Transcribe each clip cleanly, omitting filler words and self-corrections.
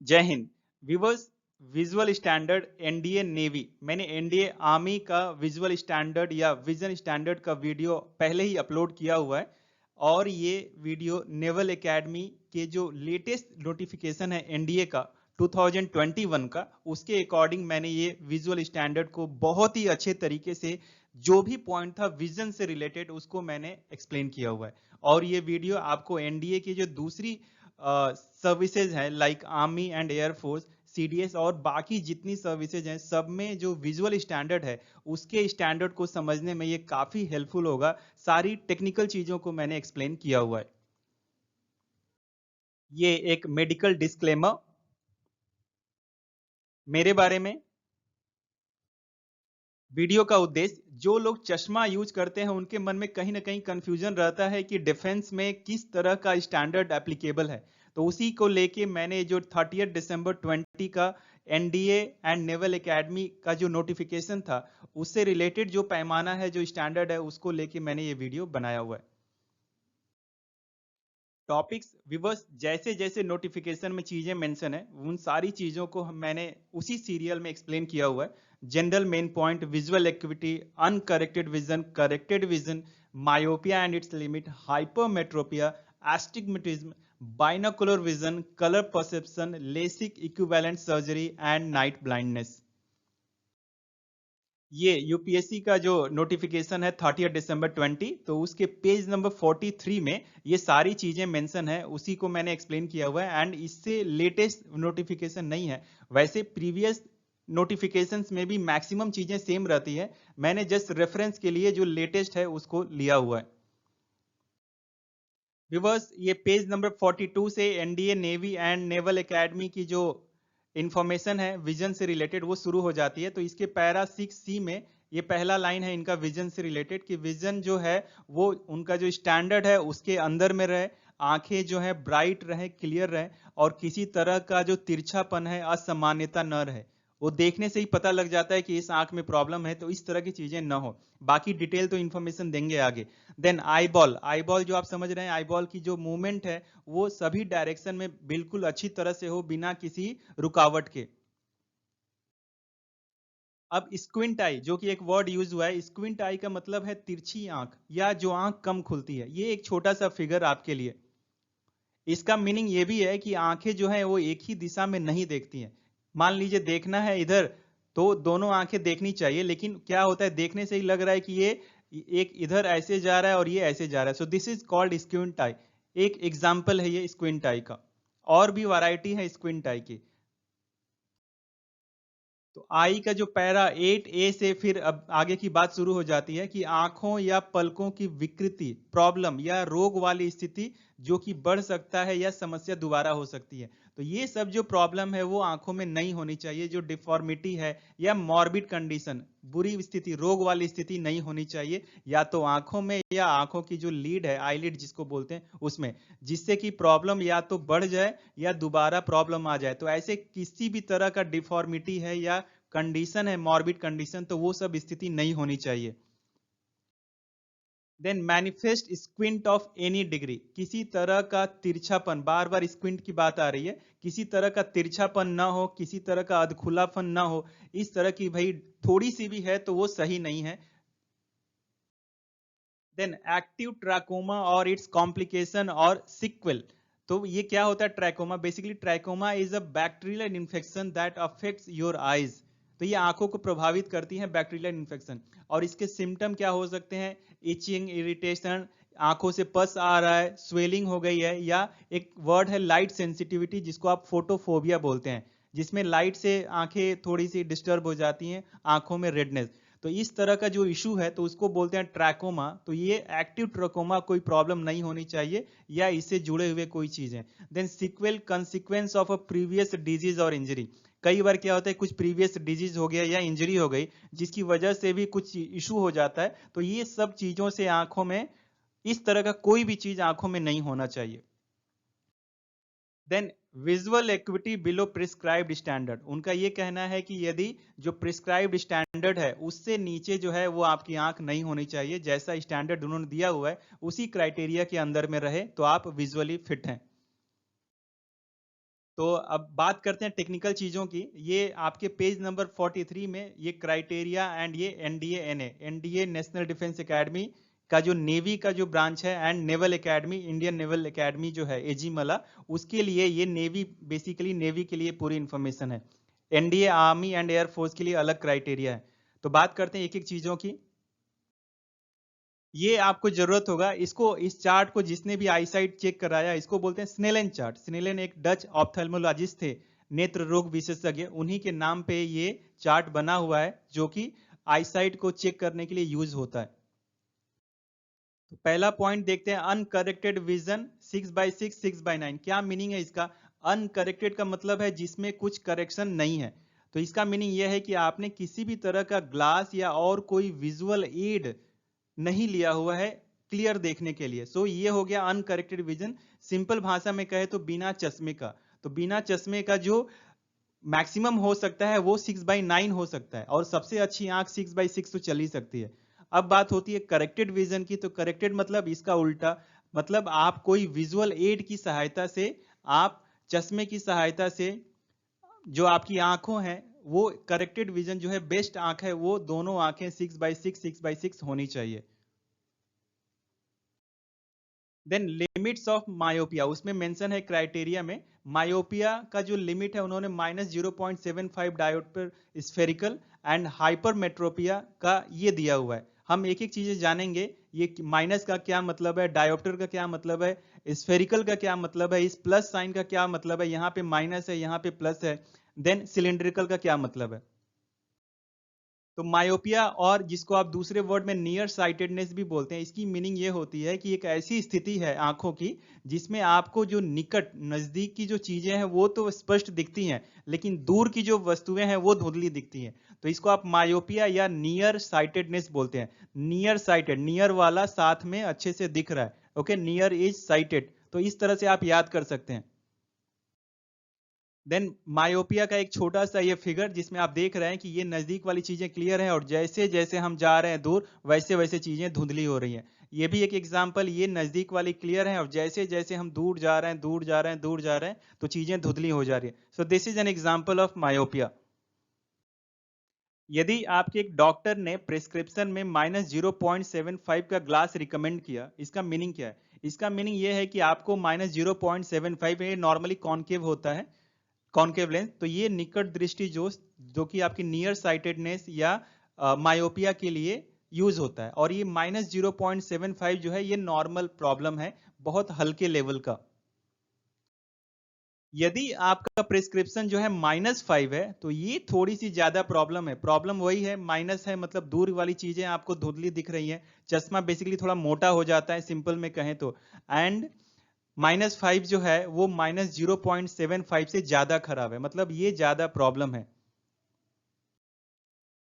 जय Hind. Weavers, visual standard NDA navy, मैंने NDA army का विजुअल स्टैंडर्ड या विजन स्टैंडर्ड का वीडियो पहले ही अपलोड किया हुआ है। और ये वीडियो नेवल एकेडमी के जो लेटेस्ट नोटिफिकेशन है एनडीए का 2021 का, उसके अकॉर्डिंग मैंने ये विजुअल स्टैंडर्ड को बहुत ही अच्छे तरीके से, जो भी पॉइंट था विजन से रिलेटेड, उसको मैंने एक्सप्लेन किया हुआ है। और ये वीडियो आपको एनडीए की जो दूसरी सर्विसेज हैं like army and air force, CDS और बाकी जितनी सर्विसेज हैं, सब में जो विजुअल स्टैंडर्ड है उसके स्टैंडर्ड को समझने में ये काफी हेल्पफुल होगा। सारी टेक्निकल चीजों को मैंने एक्सप्लेन किया हुआ है। ये एक मेडिकल डिस्क्लेमर मेरे बारे में। वीडियो का उद्देश्य, जो लोग चश्मा यूज करते हैं उनके मन में कहीं ना कहीं कंफ्यूजन रहता है कि डिफेंस में किस तरह का स्टैंडर्ड एप्लीकेबल है। तो उसी को लेके मैंने जो 30 दिसंबर 20 का एनडीए एंड नेवल एकेडमी का जो नोटिफिकेशन था, उससे रिलेटेड जो पैमाना है, जो स्टैंडर्ड है, उसको लेके मैंने ये वीडियो बनाया हुआ है। टॉपिक्स विवर्स, जैसे जैसे नोटिफिकेशन में चीजें मेंशन है, उन सारी चीजों को मैंने उसी सीरियल में एक्सप्लेन किया हुआ है। General main point, visual activity, uncorrected vision, corrected vision, myopia and it's limit, hypermetropia, astigmatism, binocular vision, colour perception, LASIK equivalent surgery and night blindness. ये यूपीएससी का जो नोटिफिकेशन है 30 दिसंबर 20, तो उसके पेज नंबर 43 में ये सारी चीजें मेंशन है, उसी को मैंने एक्सप्लेन किया हुआ है। एंड इससे लेटेस्ट नोटिफिकेशन नहीं है। वैसे प्रीवियस नोटिफिकेशंस में भी मैक्सिमम चीजें सेम रहती है। मैंने जस्ट रेफरेंस के लिए जो लेटेस्ट है उसको लिया हुआ है। विवर्स, ये पेज नंबर 42 से NDA navy and naval academy की जो इंफॉर्मेशन है विजन से रिलेटेड, वो शुरू हो जाती है। तो इसके पैरा 6C में ये पहला लाइन है इनका विजन से रिलेटेड, कि विजन जो है वो उनका जो स्टैंडर्ड है उसके अंदर में रहे, आंखें जो है ब्राइट रहे, क्लियर रहे, और किसी तरह का जो तिरछापन है, असामान्यता न रहे। वो देखने से ही पता लग जाता है कि इस आंख में प्रॉब्लम है, तो इस तरह की चीजें ना हो। बाकी डिटेल तो इन्फॉर्मेशन देंगे आगे। देन आईबॉल, आईबॉल जो आप समझ रहे हैं, आईबॉल की जो मूवमेंट है वो सभी डायरेक्शन में बिल्कुल अच्छी तरह से हो, बिना किसी रुकावट के। अब स्क्विंट आई, जो कि एक वर्ड यूज हुआ है, स्क्विंट आई का मतलब है तिरछी आंख, या जो आंख कम खुलती है। ये एक छोटा सा फिगर आपके लिए। इसका मीनिंग ये भी है कि आंखें जो है वो एक ही दिशा में नहीं देखती हैं। मान लीजिए देखना है इधर, तो दोनों आंखें देखनी चाहिए, लेकिन क्या होता है, देखने से ही लग रहा है कि ये एक इधर ऐसे जा रहा है और ये ऐसे जा रहा है। So this is called squint eye. एक एग्जाम्पल है ये स्क्विंट आई का। और भी वैरायटी है स्क्विंट आई की। तो आई का जो पैरा 8A से फिर अब आगे की बात शुरू हो जाती है, कि आंखों या पलकों की विकृति, प्रॉब्लम या रोग वाली स्थिति जो कि बढ़ सकता है, या समस्या दोबारा हो सकती है। तो ये सब जो प्रॉब्लम है वो आंखों में नहीं होनी चाहिए। जो डिफॉर्मिटी है या मॉर्बिड कंडीशन, बुरी स्थिति, रोग वाली स्थिति नहीं होनी चाहिए, या तो आंखों में या आंखों की जो लीड है, आईलिड जिसको बोलते हैं, उसमें, जिससे कि प्रॉब्लम या तो बढ़ जाए या दोबारा प्रॉब्लम आ जाए। तो ऐसे किसी भी तरह का डिफॉर्मिटी है या कंडीशन है, मॉर्बिड कंडीशन, तो वो सब स्थिति नहीं होनी चाहिए। Then manifest squint of any degree, किसी तरह का तिरछापन, बार बार स्क्विंट की बात आ रही है, किसी तरह का तिरछापन ना हो, किसी तरह का अधखुलापन ना हो, इस तरह की भाई थोड़ी सी भी है तो वो सही नहीं है। देन एक्टिव ट्रैकोमा और इट्स कॉम्प्लिकेशन और सिक्वल। तो ये क्या होता है trachoma? Basically trachoma is a bacterial infection that affects your eyes. तो ये आंखों को प्रभावित करती है बैक्टीरियल इन्फेक्शन। और इसके सिम्टम क्या हो सकते हैं? इचिंग, इरिटेशन, आंखों से पस आ रहा है, स्वेलिंग हो गई है, या एक वर्ड है लाइट सेंसिटिविटी, जिसको आप फोटोफोबिया बोलते हैं, जिसमें लाइट से आंखें थोड़ी सी डिस्टर्ब हो जाती हैं, आंखों में रेडनेस। तो इस तरह का जो इशू है तो उसको बोलते हैं ट्रैकोमा। तो ये एक्टिव ट्रैकोमा, कोई प्रॉब्लम नहीं होनी चाहिए, या इससे जुड़े हुए कोई चीजें। Then sequel, consequence of a previous disease और इंजरी। कई बार क्या होता है, कुछ प्रीवियस डिजीज हो गया या इंजरी हो गई, जिसकी वजह से भी कुछ इशू हो जाता है। तो ये सब चीजों से आंखों में, इस तरह का कोई भी चीज आंखों में नहीं होना चाहिए। Then visual activity below prescribed standard, उनका ये कहना है कि यदि जो प्रिस्क्राइब्ड स्टैंडर्ड है उससे नीचे जो है वो आपकी आंख नहीं होनी चाहिए। जैसा स्टैंडर्ड उन्होंने दिया हुआ है उसी क्राइटेरिया के अंदर में रहे तो आप विजुअली फिट हैं। तो अब बात करते हैं टेक्निकल चीजों की। ये आपके पेज नंबर 43 में ये क्राइटेरिया एंड ये एनडीए नेशनल डिफेंस एकेडमी का जो नेवी का जो ब्रांच है and naval academy, Indian naval academy जो है एजीमला, उसके लिए ये नेवी, बेसिकली नेवी के लिए पूरी इंफॉर्मेशन है। एनडीए आर्मी एंड एयरफोर्स के लिए अलग क्राइटेरिया है। तो बात करते हैं एक एक चीजों की। ये आपको जरूरत होगा इसको, इस चार्ट को जिसने भी आईसाइट चेक कराया इसको बोलते हैं स्नेलन चार्ट। स्नेलन एक डच ऑप्थेल्मोलॉजिस्ट थे, नेत्र रोग विशेषज्ञ, उन्हीं के नाम पे ये चार्ट बना हुआ है जो कि आईसाइट को चेक करने के लिए यूज होता है। तो पहला पॉइंट देखते हैं, अनकरेक्टेड विजन 6/6 6/9। क्या मीनिंग है इसका? अनकरेक्टेड का मतलब है जिसमें कुछ करेक्शन नहीं है। तो इसका मीनिंग यह है कि आपने किसी भी तरह का ग्लास या और कोई विजुअल एड नहीं लिया हुआ है क्लियर देखने के लिए। सो ये हो गया अनकरेक्टेड विजन। सिंपल भाषा में कहे तो बिना चश्मे का। तो बिना चश्मे का जो मैक्सिमम हो सकता है वो 6/9 हो सकता है, और सबसे अच्छी आंख 6/6 तो चल ही सकती है। अब बात होती है करेक्टेड विजन की। तो करेक्टेड मतलब इसका उल्टा, मतलब आप कोई विजुअल एड की सहायता से, आप चश्मे की सहायता से जो आपकी आंखों हैं वो करेक्टेड विजन जो है, बेस्ट आंख है वो दोनों आंखें 6/6 6/6 होनी चाहिए। देन लिमिट्स ऑफ मायोपिया, उसमें मेंशन है क्राइटेरिया में, मायोपिया का जो लिमिट है उन्होंने -0.75 डायोप्टर स्फेरिकल एंड हाइपरमेट्रोपिया का ये दिया हुआ है। हम एक एक चीजें जानेंगे, ये माइनस का क्या मतलब है, डायोप्टर का क्या मतलब है, स्फेरिकल का क्या मतलब है, इस प्लस साइन का क्या मतलब है, यहाँ पे माइनस है यहाँ पे प्लस है, देन सिलेंड्रिकल का क्या मतलब है। तो मायोपिया, और जिसको आप दूसरे वर्ड में नियर साइटेडनेस भी बोलते हैं, इसकी मीनिंग ये होती है कि एक ऐसी स्थिति है आंखों की जिसमें आपको जो निकट नजदीक की जो चीजें हैं वो तो स्पष्ट दिखती हैं, लेकिन दूर की जो वस्तुएं हैं वो धुंधली दिखती हैं। तो इसको आप मायोपिया या नियर साइटेडनेस बोलते हैं। नियर साइटेड, नियर वाला साथ में अच्छे से दिख रहा है, ओके, नियर इज साइटेड। तो इस तरह से आप याद कर सकते हैं। देन मायोपिया का एक छोटा सा ये फिगर जिसमें आप देख रहे हैं कि ये नजदीक वाली चीजें क्लियर हैं और जैसे जैसे हम जा रहे हैं दूर वैसे वैसे चीजें धुंधली हो रही हैं। ये भी एक एग्जांपल, ये नजदीक वाली क्लियर है और जैसे जैसे हम दूर जा रहे हैं दूर जा रहे हैं दूर जा रहे हैं तो चीजें धुंधली हो जा रही है। So this is an example of myopia. यदि आपके एक डॉक्टर ने प्रिस्क्रिप्शन में -0.75 का ग्लास रिकमेंड किया, इसका मीनिंग क्या है? इसका मीनिंग ये है कि आपको -0.75, ये नॉर्मली कॉनकेव होता है, कॉनकेव लेंस, तो ये निकट दृष्टि जो जो कि आपकी नियर साइटेडनेस या मायोपिया के लिए यूज होता है, और ये -0.75 जो है ये नॉर्मल प्रॉब्लम है, बहुत हल्के लेवल का। यदि आपका प्रिस्क्रिप्शन जो है -5 है तो ये थोड़ी सी ज्यादा प्रॉब्लम है। प्रॉब्लम वही है, माइनस है मतलब दूर वाली चीजें आपको धुंधली दिख रही हैं, चश्मा बेसिकली थोड़ा मोटा हो जाता है सिंपल में कहें तो, एंड -5 जो है वो -0.75 से ज्यादा खराब है, मतलब ये ज्यादा प्रॉब्लम है।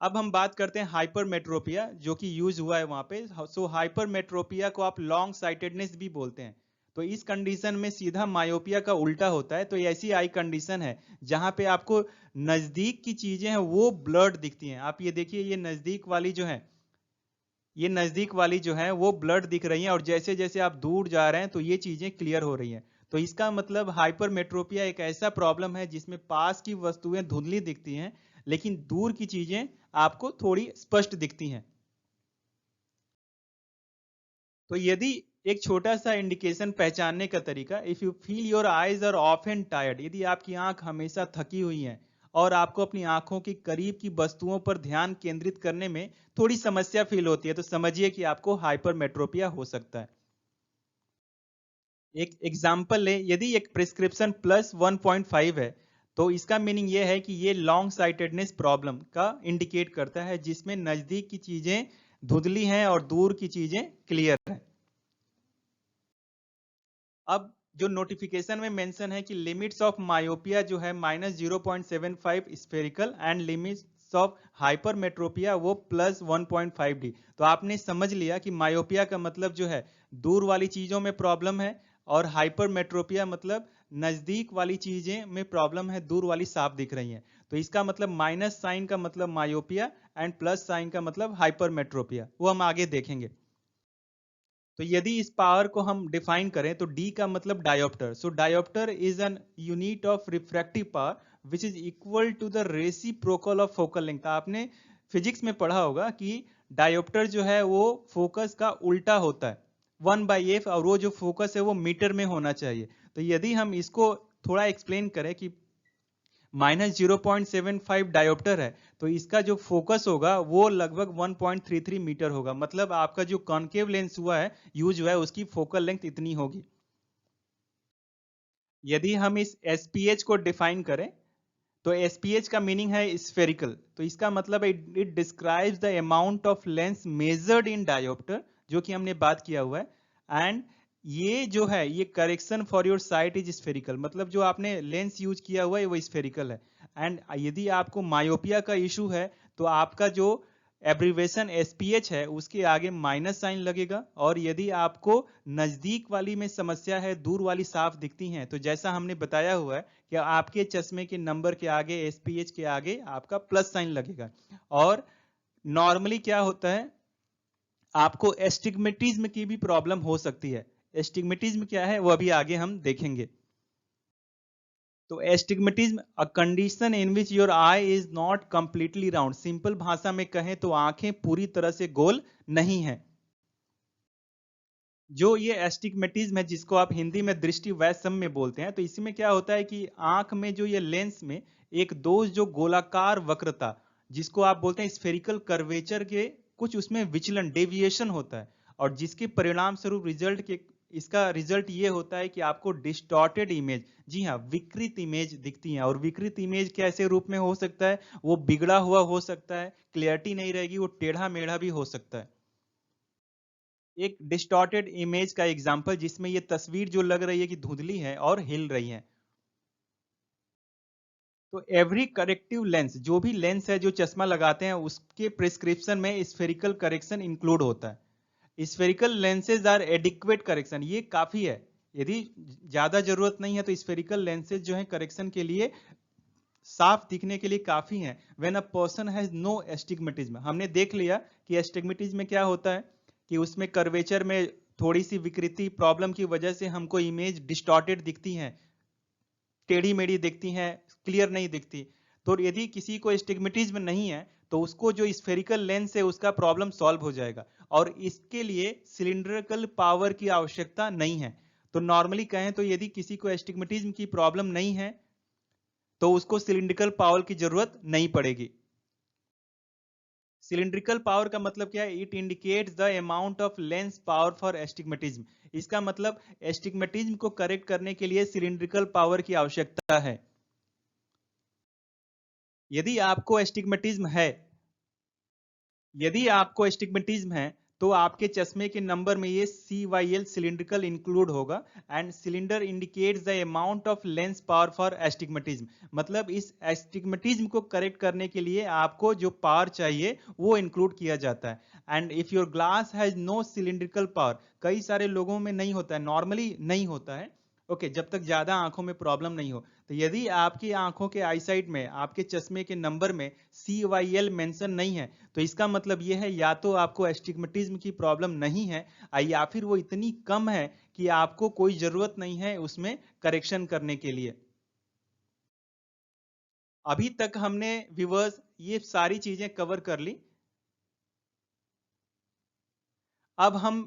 अब हम बात करते हैं हाइपरमेट्रोपिया जो कि यूज हुआ है वहां पे। सो हाइपरमेट्रोपिया को आप लॉन्ग साइटेडनेस भी बोलते हैं। तो इस कंडीशन में सीधा मायोपिया का उल्टा होता है। तो ये ऐसी आई कंडीशन है जहां पे आपको नजदीक की चीजें हैं वो ब्लर्ड दिखती हैं। आप ये देखिए, ये नजदीक वाली जो है, ये नजदीक वाली जो है वो ब्लड दिख रही हैं, और जैसे जैसे आप दूर जा रहे हैं तो ये चीजें क्लियर हो रही हैं। तो इसका मतलब हाइपरमेट्रोपिया एक ऐसा प्रॉब्लम है जिसमें पास की वस्तुएं धुंधली दिखती हैं लेकिन दूर की चीजें आपको थोड़ी स्पष्ट दिखती हैं। तो यदि एक छोटा सा इंडिकेशन पहचानने का तरीका, if you feel your eyes are often tired, यदि आपकी आंख हमेशा थकी हुई है और आपको अपनी आंखों की करीब की वस्तुओं पर ध्यान केंद्रित करने में थोड़ी समस्या फील होती है, तो समझिए कि आपको हाइपरमेट्रोपिया हो सकता है। एक एग्जाम्पल ले, यदि एक प्रिस्क्रिप्शन +1.5 है तो इसका मीनिंग यह है कि ये लॉन्ग साइटेडनेस प्रॉब्लम का इंडिकेट करता है जिसमें नजदीक की चीजें धुंधली हैं और दूर की चीजें क्लियर हैं। अब जो नोटिफिकेशन में मेंशन है कि लिमिट्स ऑफ मायोपिया जो है -0.75 spherical and limits of hypermetropia वो +1.5D। तो आपने समझ लिया कि मायोपिया का मतलब जो है दूर वाली चीजों में प्रॉब्लम है, और हाइपरमेट्रोपिया मतलब नजदीक वाली चीजें में प्रॉब्लम है, दूर वाली साफ दिख रही हैं। तो इसका मतलब माइनस साइन का मतलब मायोपिया एंड प्लस साइन का मतलब हाइपरमेट्रोपिया, वो हम आगे देखेंगे। तो यदि इस पावर को हम डिफाइन करें तो D का मतलब dioptre. So dioptre is an unit of refractive power which is equal to the reciprocal of focal length. आपने फिजिक्स में पढ़ा होगा कि डायोप्टर जो है वो फोकस का उल्टा होता है 1/f, और वो जो फोकस है वो मीटर में होना चाहिए। तो यदि हम इसको थोड़ा एक्सप्लेन करें कि -0.75 डायोप्टर है तो इसका जो फोकस होगा वो लगभग 1.33 मीटर होगा। मतलब आपका जो कॉन्केव लेंस हुआ है यूज हुआ है उसकी फोकल लेंथ इतनी होगी। यदि हम इस SPH को डिफाइन करें तो SPH का मीनिंग है स्फेरिकल। तो इसका मतलब it describes the amount of lens measured in dioptre, जो कि हमने बात किया हुआ है। एंड ये जो है ये correction for your site is spherical, मतलब जो आपने लेंस यूज किया हुआ है वो स्फेरिकल है। एंड यदि आपको मायोपिया का इशू है तो आपका जो एब्रीवेशन SPH है उसके आगे माइनस साइन लगेगा। और यदि आपको नजदीक वाली में समस्या है, दूर वाली साफ दिखती हैं, तो जैसा हमने बताया हुआ है कि आपके चश्मे के नंबर के आगे SPH के आगे आपका प्लस साइन लगेगा। और नॉर्मली क्या होता है, आपको एस्टिग्मेटिज्म की भी प्रॉब्लम हो सकती है। एस्टिग्मेटिज्म क्या है वो अभी आगे हम देखेंगे। तो astigmatism a condition in which your I is not completely round. Simple भाषा में कहें तो आंखें पूरी तरह से गोल नहीं है। जो ये एस्टिग्मेटिज्म है जिसको आप हिंदी में दृष्टि वैषम्य बोलते हैं, तो इसमें क्या होता है कि आंख में जो ये लेंस में एक दोष जो गोलाकार वक्रता जिसको आप बोलते हैं स्फेरिकल कर्वेचर के कुछ उसमें विचलन डेविएशन होता है। और जिसके परिणाम स्वरूप रिजल्ट के इसका रिजल्ट ये होता है कि आपको डिस्टॉर्टेड इमेज, जी हाँ विकृत इमेज दिखती है। और विकृत इमेज कैसे रूप में हो सकता है, वो बिगड़ा हुआ हो सकता है, क्लियरिटी नहीं रहेगी, वो टेढ़ा मेढ़ा भी हो सकता है। एक डिस्टॉर्टेड इमेज का एग्जांपल जिसमें ये तस्वीर जो लग रही है कि धुंधली है और हिल रही है। तो एवरी करेक्टिव लेंस, जो भी लेंस है जो चश्मा लगाते हैं उसके प्रिस्क्रिप्शन में स्फेरिकल करेक्शन इंक्लूड होता है। Spherical lenses are adequate correction, ये काफी है। यदि ज्यादा जरूरत नहीं है तो स्फेरिकल लेंसेज जो है करेक्शन के लिए साफ दिखने के लिए काफी हैं। When a person has no astigmatism, हमने देख लिया कि एस्टिग्मेटिज्म में क्या होता है कि उसमें कर्वेचर में थोड़ी सी विकृति प्रॉब्लम की वजह से हमको इमेज डिस्टॉर्टेड दिखती है, टेढ़ी मेढ़ी दिखती हैं, क्लियर नहीं दिखती। तो यदि किसी को एस्टिग्मेटिज्म नहीं है तो उसको जो स्फेरिकल लेंस है उसका प्रॉब्लम सॉल्व हो जाएगा। और इसके लिए सिलिंड्रिकल पावर की आवश्यकता नहीं है। तो नॉर्मली कहें तो यदि किसी को एस्टिग्मेटिज्म की प्रॉब्लम नहीं है तो उसको सिलिंड्रिकल पावर की जरूरत नहीं पड़ेगी। सिलिंड्रिकल पावर का मतलब क्या है, it indicates the amount of lens power for astigmatism. इसका मतलब एस्टिग्मेटिज्म को करेक्ट करने के लिए सिलिंड्रिकल पावर की आवश्यकता है। यदि आपको एस्टिग्मेटिज्म है, यदि आपको एस्टिग्मेटिज्म है तो आपके चश्मे के नंबर में ये CYL सिलिंड्रिकल इंक्लूड होगा। And cylinder indicates the amount of lens power for astigmatism. मतलब इस एस्टिग्मेटिज्म को करेक्ट करने के लिए आपको जो पावर चाहिए वो इंक्लूड किया जाता है। And if your glass has no cylindrical power, कई सारे लोगों में नहीं होता है, नॉर्मली नहीं होता है, ओके जब तक ज्यादा आंखों में प्रॉब्लम नहीं हो। तो यदि आपकी आंखों के आईसाइट में आपके चश्मे के नंबर में CYL मेंशन नहीं है तो इसका मतलब यह है या तो आपको एस्टिग्मेटिज्म की प्रॉब्लम नहीं है या फिर वो इतनी कम है कि आपको कोई जरूरत नहीं है उसमें करेक्शन करने के लिए। अभी तक हमने व्यूअर्स ये सारी चीजें कवर कर ली। अब हम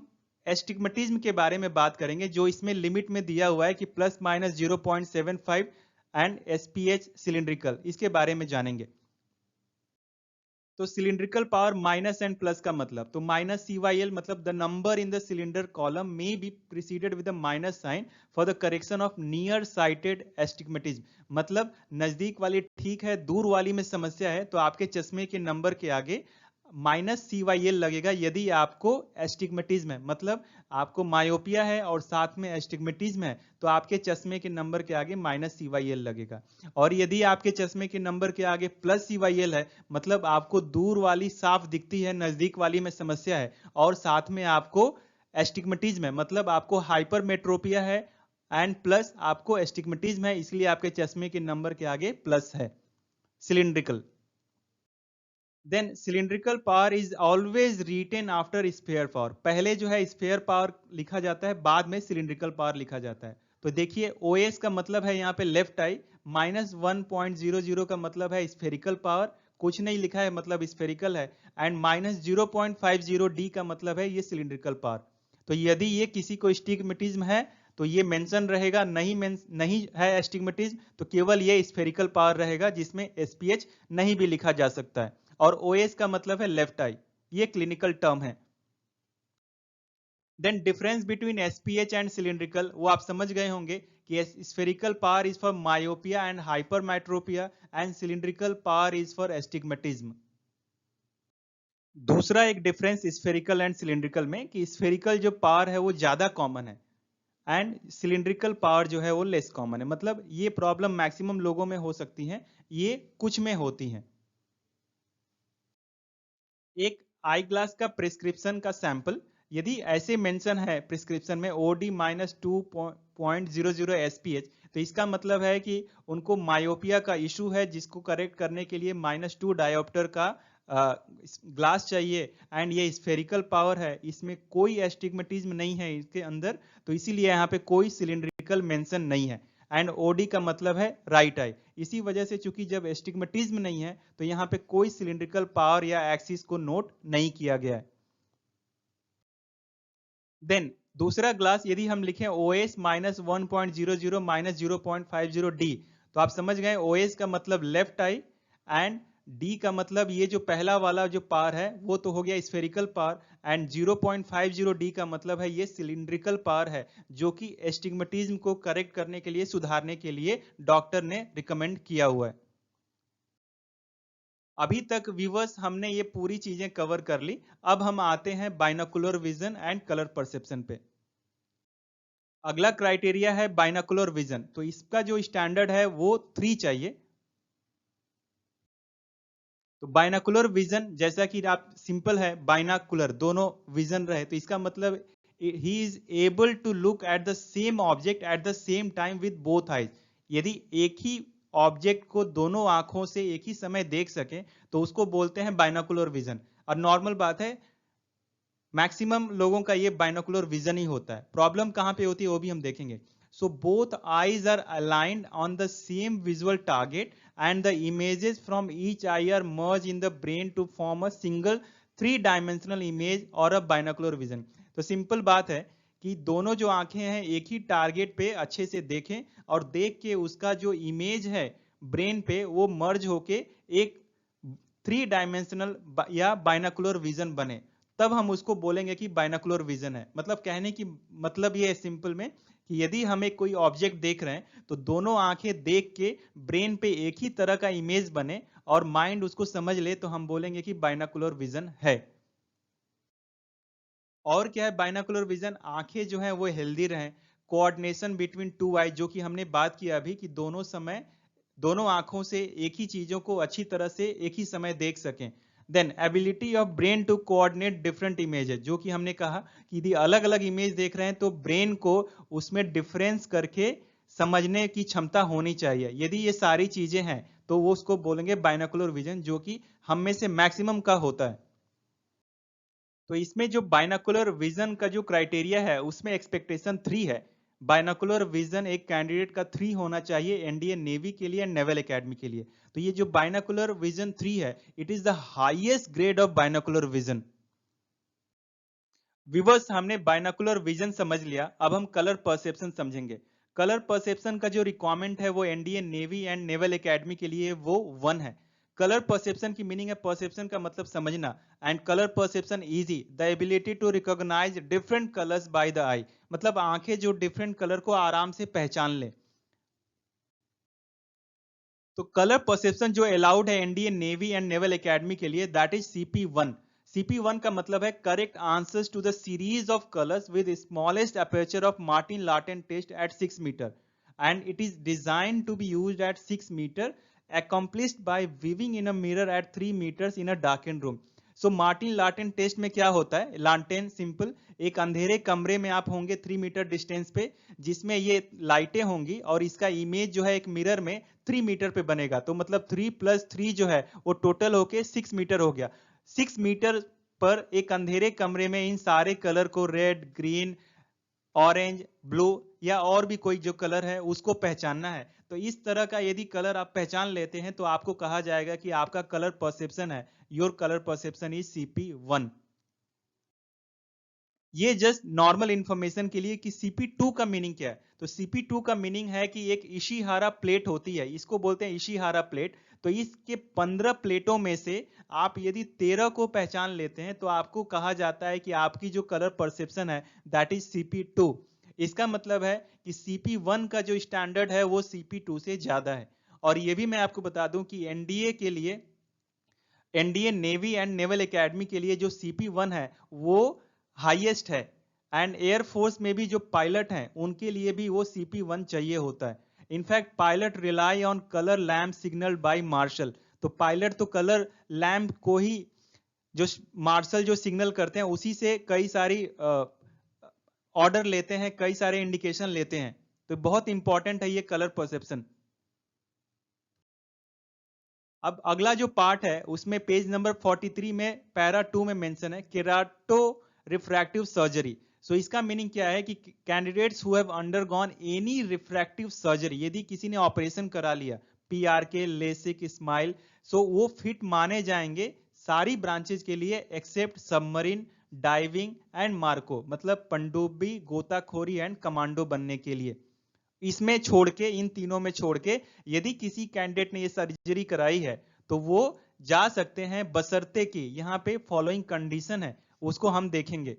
एस्टिग्मेटिज्म के बारे में बात करेंगे जो इसमें लिमिट में दिया हुआ है कि ±0.75 एंड SPH सिलिंड्रिकल, इसके बारे में जानेंगे। तो cylindrical power minus and plus का मतलब, तो -CYL मतलब the number in the cylinder column में be preceded with minus sign for the correction of nearsighted astigmatism. मतलब नजदीक वाली ठीक है, दूर वाली में समस्या है तो आपके चश्मे के नंबर के आगे -CYL लगेगा। यदि आपको एस्टिग्मेटिज्म है, मतलब आपको मायोपिया है और साथ में एस्टिग्मेटिज्म है, तो आपके चश्मे के नंबर के आगे -CYL लगेगा। और यदि आपके चश्मे के नंबर के आगे +CYL है, मतलब आपको दूर वाली साफ दिखती है, नजदीक वाली में समस्या है, और साथ में आपको एस्टिग्मेटिज्म है, मतलब आपको हाइपरमेट्रोपिया है एंड प्लस आपको एस्टिग्मेटिज्म है, इसलिए आपके चश्मे के नंबर के आगे प्लस है। Cylindrical then cylindrical power is always written after sphere power. पहले जो है स्फीयर पावर लिखा जाता है, बाद में सिलिंड्रिकल पावर लिखा जाता है। तो देखिए OS का मतलब है यहाँ पे लेफ्ट आई, -1.00 का मतलब है स्फेरिकल पावर, कुछ नहीं लिखा है मतलब स्फेरिकल है, एंड -0.50 D का मतलब है ये सिलिंड्रिकल पावर। तो यदि ये किसी को स्टिग्मेटिज्म है तो ये मेंशन रहेगा, नहीं है एस्टिग्मेटिज्म तो केवल ये स्फेरिकल पावर रहेगा जिसमें SPH नहीं भी लिखा जा सकता है। और OS का मतलब है लेफ्ट आई, ये क्लिनिकल टर्म है। Then difference between SPH and cylindrical, वो आप समझ गए होंगे कि spherical power is for myopia and hypermetropia and cylindrical power is for astigmatism. दूसरा एक डिफरेंस स्फेरिकल एंड सिलिंड्रिकल में कि स्फेरिकल जो पावर है वो ज्यादा कॉमन है एंड सिलिंड्रिकल पावर जो है वो लेस कॉमन है। मतलब ये प्रॉब्लम मैक्सिमम लोगों में हो सकती है, ये कुछ में होती है। एक आई ग्लास का प्रिस्क्रिप्शन का सैंपल यदि ऐसे मेंशन है प्रिस्क्रिप्शन में OD -2.00 SPH, तो इसका मतलब है कि उनको मायोपिया का इशू है जिसको करेक्ट करने के लिए -2 डायोप्टर का ग्लास चाहिए, एंड ये स्फेरिकल पावर है, इसमें कोई एस्टिग्मेटिज्म नहीं है इसके अंदर, तो इसीलिए यहाँ पे कोई सिलिंड्रिकल मेंशन नहीं है। एंड OD का मतलब है राइट आई, इसी वजह से चूंकि जब एस्टिग्मेटिज्म नहीं है तो यहाँ पे कोई सिलिंड्रिकल पावर या एक्सिस को नोट नहीं किया गया है। देन दूसरा ग्लास यदि हम लिखें OS -1.00 -0.50 D, तो आप समझ गए OS का मतलब लेफ्ट आई एंड D का मतलब ये जो पहला वाला जो पार है वो तो हो गया स्फेरिकल पार, एंड 0.50 D का मतलब है ये सिलिंड्रिकल पार है जो कि एस्टिग्मेटिज्म को करेक्ट करने के लिए, सुधारने के लिए डॉक्टर ने रिकमेंड किया हुआ है। अभी तक व्यूवर्स हमने ये पूरी चीजें कवर कर ली। अब हम आते हैं binocular vision and colour perception पे। अगला क्राइटेरिया है बाइनोकुलर विजन, तो इसका जो स्टैंडर्ड है वो 3 चाहिए। तो बाइनोकुलर विजन जैसा कि आप सिंपल है, बाइनोकुलर दोनों विजन रहे तो इसका मतलब ही is able to look at the same object at the same time with both eyes. यदि एक ही ऑब्जेक्ट को दोनों आंखों से एक ही समय देख सके तो उसको बोलते हैं बाइनोकुलर विजन। और नॉर्मल बात है मैक्सिमम लोगों का ये बाइनोकुलर विजन ही होता है। प्रॉब्लम कहां पे होती है वो भी हम देखेंगे। So both eyes are aligned on the same visual target and the images from each eye are merge in the brain to form a single 3 dimensional image और अ बाइनोकुलर विजन। तो सिंपल बात है कि दोनों जो आंखें हैं एक ही टारगेट पे अच्छे से देखें और देख के उसका जो इमेज है ब्रेन पे वो मर्ज होके एक 3 डायमेंशनल या बाइनोकुलर विजन बने, तब हम उसको बोलेंगे कि बाइनोकुलर विजन है। मतलब कहने की मतलब ये है सिंपल में कि यदि हम एक कोई ऑब्जेक्ट देख रहे हैं तो दोनों आंखें देख के ब्रेन पे एक ही तरह का इमेज बने और माइंड उसको समझ ले तो हम बोलेंगे कि बाइनोकुलर विजन है। और क्या है बाइनोकुलर विजन, आंखें जो है वो हेल्दी रहें, कोऑर्डिनेशन बिटवीन टू आई जो कि हमने बात किया अभी कि दोनों समय दोनों आंखों से एक ही चीजों को अच्छी तरह से एक ही समय देख सकें। Then ability of brain to coordinate different images, जो कि हमने कहा कि यदि अलग अलग इमेज देख रहे हैं तो ब्रेन को उसमें डिफरेंस करके समझने की क्षमता होनी चाहिए। यदि ये सारी चीजें हैं तो वो उसको बोलेंगे बाइनोकुलर विजन, जो कि हम में से मैक्सिमम का होता है। तो इसमें जो बाइनोकुलर विजन का जो क्राइटेरिया है उसमें एक्सपेक्टेशन 3 है। बाइनोकुलर विजन एक कैंडिडेट का 3 होना चाहिए एनडीए नेवी के लिए, नेवल एकेडमी के लिए। तो ये जो बाइनोकुलर विजन 3 है, it is the highest grade of binocular vision. Viewers हमने बाइनोकुलर विजन समझ लिया, अब हम कलर परसेप्शन समझेंगे। कलर परसेप्शन का जो रिक्वायरमेंट है वो NDA navy and naval academy के लिए वो 1 है। कलर परसेप्शन की मीनिंग है परसेप्शन का मतलब समझना, and colour perception is the ability to recognise different colours by the eye. मतलब आंखें जो डिफरेंट कलर को आराम से पहचान ले। तो कलर परसेप्शन जो अलाउड है NDA navy and naval academy के लिए, दैट इज CP1। CP1 का मतलब है correct answers to the series of colours with smallest aperture of Martin lantern test at 6 metre, and it is design to be used at 6 metre accomplished by viewing in a mirror at 3 meters in a darkened room। सो Martin lantern test में क्या होता है, लार्टेन simple, एक अंधेरे कमरे में आप होंगे 3 मीटर डिस्टेंस पे, जिसमें ये लाइटें होंगी और इसका इमेज जो है एक मिरर में 3 मीटर पे बनेगा। तो मतलब 3 + 3 जो है वो टोटल होके 6 मीटर हो गया। 6 मीटर पर एक अंधेरे कमरे में इन सारे कलर को, रेड, ग्रीन, ऑरेंज, ब्लू या और भी कोई जो कलर है उसको पहचानना है। तो इस तरह का यदि कलर आप पहचान लेते हैं तो आपको कहा जाएगा कि आपका कलर परसेप्शन है, your colour perception is CP1। ये जस्ट नॉर्मल इंफॉर्मेशन के लिए कि CP2 का मीनिंग क्या है। तो CP2 का मीनिंग है कि एक इशिहारा प्लेट होती है, इसको बोलते हैं इशिहारा प्लेट। तो इसके 15 प्लेटों में से आप यदि 13 को पहचान लेते हैं तो आपको कहा जाता है कि आपकी जो कलर परसेप्शन है दैट इज CP2। इसका मतलब है कि CP1 का जो स्टैंडर्ड है वो CP2 से ज्यादा है। और ये भी मैं आपको बता दूं कि एनडीए के लिए, NDA navy and naval academy के लिए जो CP1 है वो हाईएस्ट है। एंड एयरफोर्स में भी जो पायलट हैं उनके लिए भी वो CP1 चाहिए होता है। In fact pilot rely on colour lamp signal by marshal. तो पायलट तो कलर लैम्प को ही, जो मार्शल जो सिग्नल करते हैं उसी से कई सारी ऑर्डर लेते हैं, कई सारे इंडिकेशन लेते हैं। तो बहुत इंपॉर्टेंट है ये कलर परसेप्शन। अब अगला जो पार्ट है उसमें पेज नंबर 43 में पैरा 2 में मेंशन है केराटो रिफ्रैक्टिव सर्जरी। सो इसका मीनिंग क्या है कि candidates who have undergone any refractive surgery, यदि किसी ने ऑपरेशन करा लिया, PRK, लेसिक, स्माइल, सो वो फिट माने जाएंगे सारी ब्रांचेज के लिए except submarine, diving and marco, मतलब पनडुब्बी, गोताखोरी एंड कमांडो बनने के लिए। इसमें छोड़ के, इन तीनों में छोड़ के यदि किसी कैंडिडेट ने ये सर्जरी कराई है तो वो जा सकते हैं, बशर्ते कि यहां पे फॉलोइंग कंडीशन है उसको हम देखेंगे।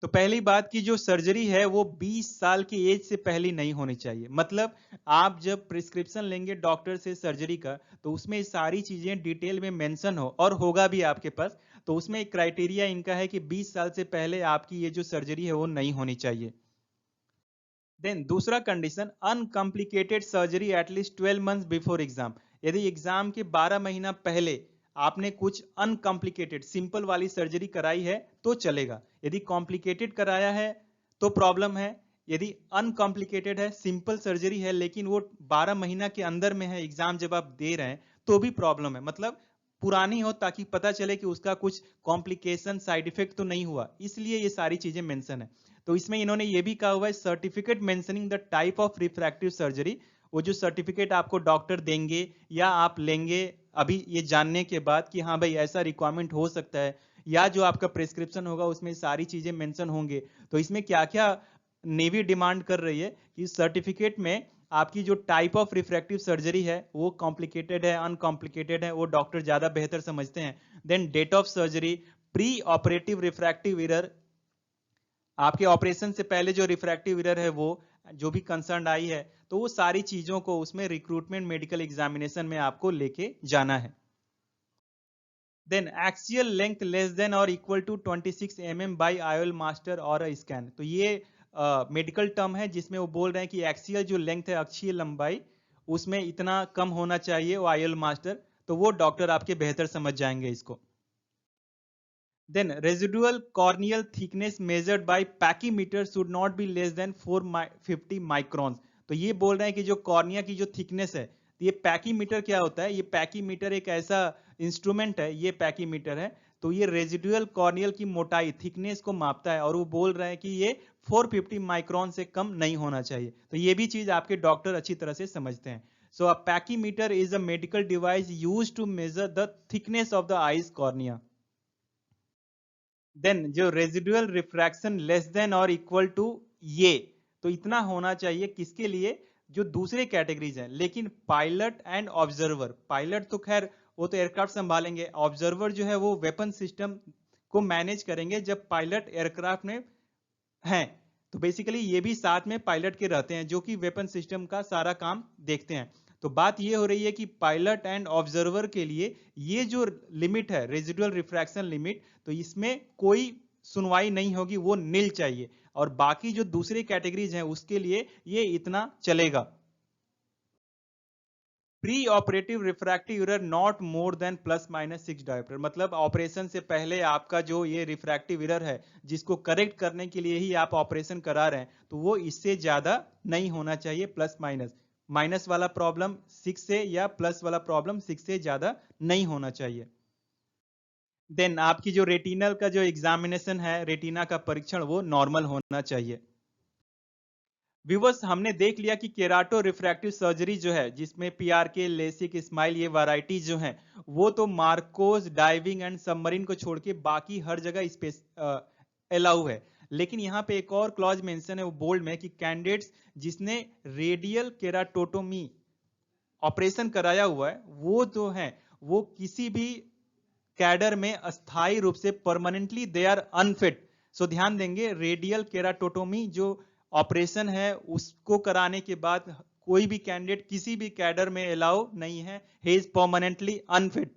तो पहली बात की जो सर्जरी है वो 20 साल की एज से पहले नहीं होनी चाहिए। मतलब आप जब प्रिस्क्रिप्शन लेंगे डॉक्टर से सर्जरी का तो उसमें सारी चीजें डिटेल में मेंशन हो, और होगा भी आपके पास। तो उसमें एक क्राइटेरिया इनका है कि 20 साल से पहले आपकी ये जो सर्जरी है वो नहीं होनी चाहिए। देन दूसरा condition, uncomplicated surgery at least 12 months before exam. यदि एग्जाम के 12 महीना पहले आपने कुछ अनकॉम्प्लिकेटेड सिंपल वाली सर्जरी कराई है तो चलेगा। यदि कॉम्प्लिकेटेड कराया है तो प्रॉब्लम है। यदि अनकॉम्प्लिकेटेड है, सिंपल सर्जरी है, लेकिन वो 12 महीना के अंदर में है, एग्जाम जब आप दे रहे हैं तो भी प्रॉब्लम है। मतलब पुरानी हो ताकि पता चले कि उसका कुछ कॉम्प्लिकेशन, साइड इफेक्ट तो नहीं हुआ, इसलिए ये सारी चीजें मेंशन है। तो इसमें इन्होंने ये भी कहा हुआ है certificate mentioning the type of refractive surgery. वो जो सर्टिफिकेट आपको डॉक्टर देंगे या आप लेंगे अभी ये जानने के बाद कि हाँ भाई ऐसा रिक्वायरमेंट हो सकता है, या जो आपका प्रिस्क्रिप्शन होगा उसमें सारी चीजें मेंशन होंगे। तो इसमें क्या क्या नेवी डिमांड कर रही है कि सर्टिफिकेट में आपकी जो टाइप ऑफ रिफ्रैक्टिव सर्जरी है वो कॉम्प्लिकेटेड है, अनकॉम्प्लिकेटेड है, वो डॉक्टर ज्यादा बेहतर समझते हैं। Then date of surgery, pre operative refractive error, आपके ऑपरेशन से पहले जो रिफ्रैक्टिव एरर है वो जो भी कंसर्न आई है, तो वो सारी चीजों को उसमें रिक्रूटमेंट मेडिकल एग्जामिनेशन में आपको लेके जाना है। Then axial length less than और equal to 26 mm by IOL master और स्कैन। तो ये मेडिकल टर्म है जिसमें वो बोल रहे हैं कि एक्सियल जो लेंथ है, अक्षीय लंबाई, उसमें इतना कम होना चाहिए वो आयोल मास्टर। तो वो डॉक्टर आपके बेहतर समझ जाएंगे इसको। Then residual corneal thickness measured by pachymeter should not be less than 450 microns। तो ये बोल रहे हैं कि जो कॉर्निया की जो थिकनेस है, तो ये पैकीमीटर क्या होता है, ये पैकीमीटर एक ऐसा इंस्ट्रूमेंट है, ये पैकीमीटर है। तो ये रेजिडुअल कॉर्नियल की मोटाई, थिकनेस को मापता है, और वो बोल रहे हैं कि ये 450 माइक्रोन से कम नहीं होना चाहिए। तो ये भी चीज आपके डॉक्टर अच्छी तरह से समझते हैं। So a pachymeter is a medical device used to measure the thickness of the eyes cornea. Then जो रेजिडुअल रिफ्रैक्शन लेस देन और इक्वल टू, ये तो इतना होना चाहिए किसके लिए, जो दूसरे कैटेगरीज हैं। लेकिन पायलट एंड ऑब्जर्वर, पायलट तो खैर वो तो एयरक्राफ्ट संभालेंगे, ऑब्जर्वर जो है वो वेपन सिस्टम को मैनेज करेंगे जब पायलट एयरक्राफ्ट में हैं। तो बेसिकली ये भी साथ में पायलट के रहते हैं जो कि वेपन सिस्टम का सारा काम देखते हैं। तो बात ये हो रही है कि पायलट एंड ऑब्जर्वर के लिए ये जो लिमिट है, रेजिडुअल रिफ्रैक्शन लिमिट, तो इसमें कोई सुनवाई नहीं होगी, वो नील चाहिए। और बाकी जो दूसरे कैटेगरीज हैं उसके लिए ये इतना चलेगा। Pre operative refractive error not more than ±6 dioptre, मतलब ऑपरेशन से पहले आपका जो ये रिफ्रैक्टिव एरर है जिसको करेक्ट करने के लिए ही आप ऑपरेशन करा रहे हैं, तो वो इससे ज्यादा नहीं होना चाहिए, प्लस माइनस, माइनस वाला प्रॉब्लम 6 से या प्लस वाला प्रॉब्लम 6 से ज्यादा नहीं होना चाहिए। देन आपकी जो रेटिनल का जो एग्जामिनेशन है, रेटिना का परीक्षण, वो नॉर्मल होना चाहिए। व्यूवर्स, हमने देख लिया कि केराटो रिफ्रैक्टिव सर्जरी जो है, जिसमें पीआरके, लेसिक, स्माइल, ये वैरायटी जो है, वो तो मार्कोस, डाइविंग एंड सबमरीन को छोड़ के बाकी हर जगह स्पेस अलाउ है। लेकिन यहाँ पे एक और क्लॉज मेंशन है वो बोल्ड में, कि कैंडिडेट्स जिसने रेडियल केराटोटोमी ऑपरेशन कराया हुआ है, वो जो है वो किसी भी कैडर में अस्थायी रूप से परमानेंटली दे आर अनफिट। सो ध्यान देंगे, रेडियल केराटोटोमी जो ऑपरेशन है उसको कराने के बाद कोई भी कैंडिडेट किसी भी कैडर में अलाउ नहीं है, ही इज परमानेंटली अनफिट।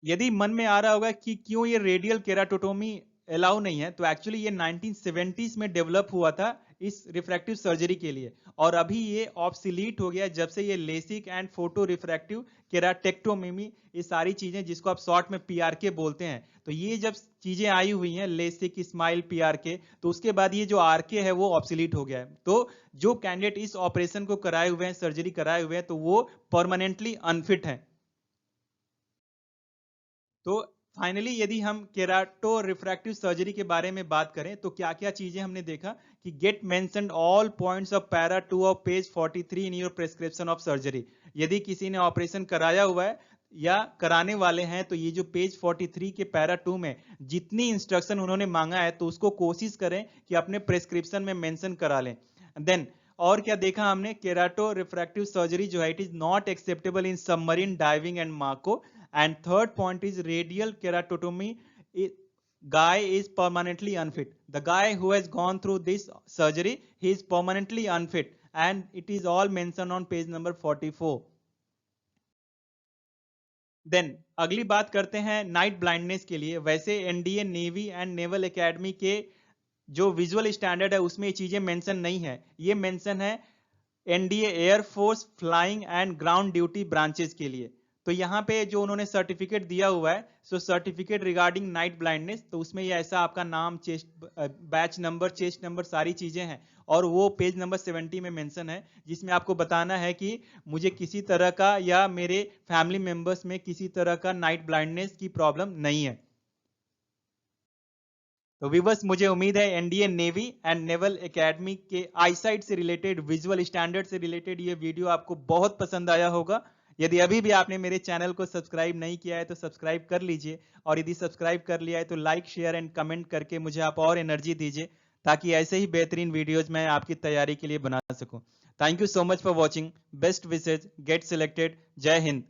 यदि मन में आ रहा होगा कि क्यों ये रेडियल केराटोटोमी अलाउ नहीं है, तो एक्चुअली ये 1970s में डेवलप हुआ था इस रिफ्रैक्टिव सर्जरी के लिए, और अभी ये ऑब्सोलीट हो गया जब से ये लेसिक एंड फोटो रिफ्रैक्टिव केराटेक्टोमी, ये सारी चीजें जिसको आप शॉर्ट में पीआरके बोलते हैं, तो ये जब चीजें आई हुई हैं, लेसिक, स्माइल, पीआरके, तो उसके बाद ये जो आरके है वो ऑब्सोलीट हो गया है। तो जो कैंडिडेट इस ऑपरेशन को कराए हुए हैं, सर्जरी कराए हुए हैं, तो वो परमानेंटली अनफिट है। तो फाइनली यदि हम केराटो रिफ्रैक्टिव सर्जरी के बारे में बात करें, तो क्या क्या चीजें हमने देखा कि get mentioned all points of para 2 of page 43 in your prescription of surgery. यदि किसी ने ऑपरेशन कराया हुआ है या कराने वाले हैं, तो ये जो पेज 43 के पैरा 2 में जितनी इंस्ट्रक्शन उन्होंने मांगा है, तो उसको कोशिश करें कि अपने प्रिस्क्रिप्शन में मेंशन करा लें। देन और क्या देखा हमने, केराटो रिफ्रैक्टिव सर्जरी जो है, it is not acceptable in submarine, diving and Marco. And third point is radial keratotomy. Guy is permanently unfit. The guy who has gone through this surgery, he is permanently unfit, and it is all mentioned on page number 44. Then अगली बात करते हैं night blindness के लिए। वैसे NDA, navy and naval academy के जो visual standard है उसमें ये चीजें मेंशन नहीं है। ये मेंशन है NDA air force flying and ground duty branches के लिए। तो यहाँ पे जो उन्होंने सर्टिफिकेट दिया हुआ है, सो सर्टिफिकेट रिगार्डिंग नाइट ब्लाइंडनेस, तो उसमें ये ऐसा आपका नाम, chest, batch number, chest number, सारी चीजें हैं, और वो पेज नंबर 70 में मेंशन है, जिसमें आपको बताना है कि मुझे किसी तरह का या मेरे फैमिली मेंबर्स में किसी तरह का नाइट ब्लाइंडनेस की प्रॉब्लम नहीं है। तो व्यूअर्स, मुझे उम्मीद है NDA, navy and naval academy के आईसाइट से रिलेटेड, विजुअल स्टैंडर्ड से रिलेटेड ये वीडियो आपको बहुत पसंद आया होगा। यदि अभी भी आपने मेरे चैनल को सब्सक्राइब नहीं किया है तो सब्सक्राइब कर लीजिए, और यदि सब्सक्राइब कर लिया है तो लाइक, शेयर एंड कमेंट करके मुझे आप और एनर्जी दीजिए, ताकि ऐसे ही बेहतरीन वीडियोज मैं आपकी तैयारी के लिए बना सकूं। Thank you so much for watching. Best wishes, get selected. जय हिंद।